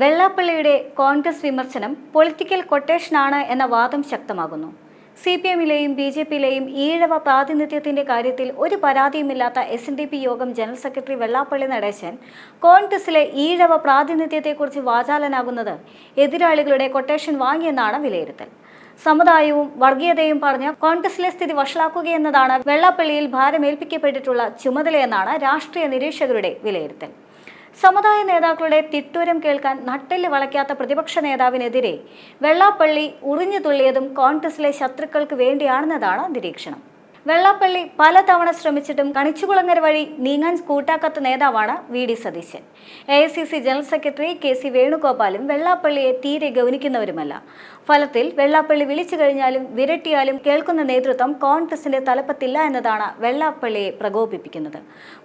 വെള്ളാപ്പള്ളിയുടെ കോൺഗ്രസ് വിമർശനം പൊളിറ്റിക്കൽ കൊട്ടേഷനാണ് എന്ന വാദം ശക്തമാകുന്നു. CPM-ലെയും BJP-ലെയും ഈഴവ പ്രാതിനിധ്യത്തിന്റെ കാര്യത്തിൽ ഒരു പരാതിയുമില്ലാത്ത SNDP യോഗം ജനറൽ സെക്രട്ടറി വെള്ളാപ്പള്ളി നടേശൻ കോൺഗ്രസിലെ ഈഴവ പ്രാതിനിധ്യത്തെക്കുറിച്ച് വാചാലനാകുന്നത് എതിരാളികളുടെ കൊട്ടേഷൻ വാങ്ങിയെന്നാണ് വിലയിരുത്തൽ. സമുദായവും വർഗീയതയും പറഞ്ഞ് കോൺഗ്രസിലെ സ്ഥിതി വഷളാക്കുകയെന്നതാണ് വെള്ളാപ്പള്ളിയിൽ ഭാരമേൽപ്പിക്കപ്പെട്ടിട്ടുള്ള ചുമതലയെന്നാണ് രാഷ്ട്രീയ നിരീക്ഷകരുടെ വിലയിരുത്തൽ. സമുദായ നേതാക്കളുടെ തിട്ടൂരം കേൾക്കാൻ നട്ടെല്ല് വളയ്ക്കാത്ത പ്രതിപക്ഷ നേതാവിനെതിരെ വെള്ളാപ്പള്ളി ഉറിഞ്ഞു തുള്ളിയതും കോൺഗ്രസിലെ ശത്രുക്കൾക്ക് വേണ്ടിയാണെന്നതാണ് നിരീക്ഷണം. വെള്ളാപ്പള്ളി പലതവണ ശ്രമിച്ചിട്ടും കണിച്ചുകുളങ്ങര വഴി നീങ്ങാൻ കൂട്ടാക്കാത്ത നേതാവാണ് VD Satheesan. AICC general secretary KC വേണുഗോപാലും വെള്ളാപ്പള്ളിയെ തീരെ ഗൗനിക്കുന്നവരുമല്ല. ഫലത്തിൽ വെള്ളാപ്പള്ളി വിളിച്ചു കഴിഞ്ഞാലും വിരട്ടിയാലും കേൾക്കുന്ന നേതൃത്വം കോൺഗ്രസിന്റെ തലപ്പത്തില്ല എന്നതാണ് വെള്ളാപ്പള്ളിയെ പ്രകോപിപ്പിക്കുന്നത്.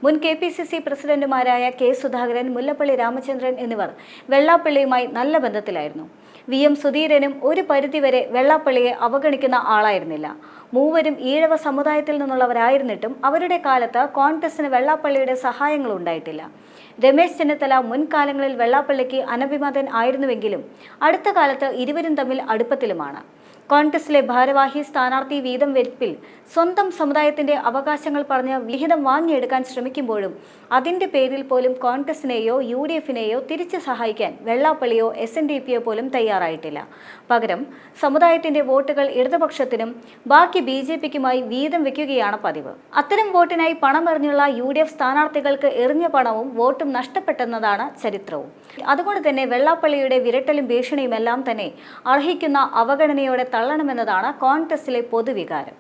മുൻ KPCC പ്രസിഡന്റുമാരായ K സുധാകരൻ, മുല്ലപ്പള്ളി രാമചന്ദ്രൻ എന്നിവർ വെള്ളാപ്പള്ളിയുമായി നല്ല ബന്ധത്തിലായിരുന്നു. VM സുധീരനും ഒരു പരിധിവരെ വെള്ളാപ്പള്ളിയെ അവഗണിക്കുന്ന ആളായിരുന്നില്ല. മൂവരും ഈഴവ സമുദായത്തിൽ നിന്നുള്ളവരായിരുന്നിട്ടും അവരുടെ കാലത്ത് കോൺഗ്രസിന് വെള്ളാപ്പള്ളിയുടെ സഹായങ്ങൾ ഉണ്ടായിട്ടില്ല. രമേശ് ചെന്നിത്തല മുൻകാലങ്ങളിൽ വെള്ളാപ്പള്ളിക്ക് അനഭിമതൻ ആയിരുന്നുവെങ്കിലും അടുത്ത കാലത്ത് ഇരുവരും തമ്മിൽ അടുപ്പത്തിലുമാണ്. കോൺഗ്രസിലെ ഭാരവാഹി സ്ഥാനാർത്ഥി വീതം വെപ്പിൽ സ്വന്തം സമുദായത്തിന്റെ അവകാശങ്ങൾ പറഞ്ഞ് വിഹിതം വാങ്ങിയെടുക്കാൻ ശ്രമിക്കുമ്പോഴും അതിന്റെ പേരിൽ പോലും കോൺഗ്രസിനെയോ UDF-നെയോ തിരിച്ചു സഹായിക്കാൻ വെള്ളാപ്പള്ളിയോ SNDP-യോ പോലും തയ്യാറായിട്ടില്ല. പകരം സമുദായത്തിന്റെ വോട്ടുകൾ ഇടതുപക്ഷത്തിനും ബാക്കി BJP-ക്കുമായി വീതം വെക്കുകയാണ് പതിവ്. അത്തരം വോട്ടിനായി പണമെറിഞ്ഞുള്ള UDF സ്ഥാനാർത്ഥികൾക്ക് എറിഞ്ഞ പണവും വോട്ടും നഷ്ടപ്പെട്ടെന്നതാണ് ചരിത്രവും. അതുകൊണ്ട് തന്നെ വെള്ളാപ്പള്ളിയുടെ വിരട്ടലും ഭീഷണിയുമെല്ലാം തന്നെ അർഹിക്കുന്ന അവഗണനയോടെ തള്ളണമെന്നതാണ് കോൺഗ്രസിലെ പൊതുവികാരം.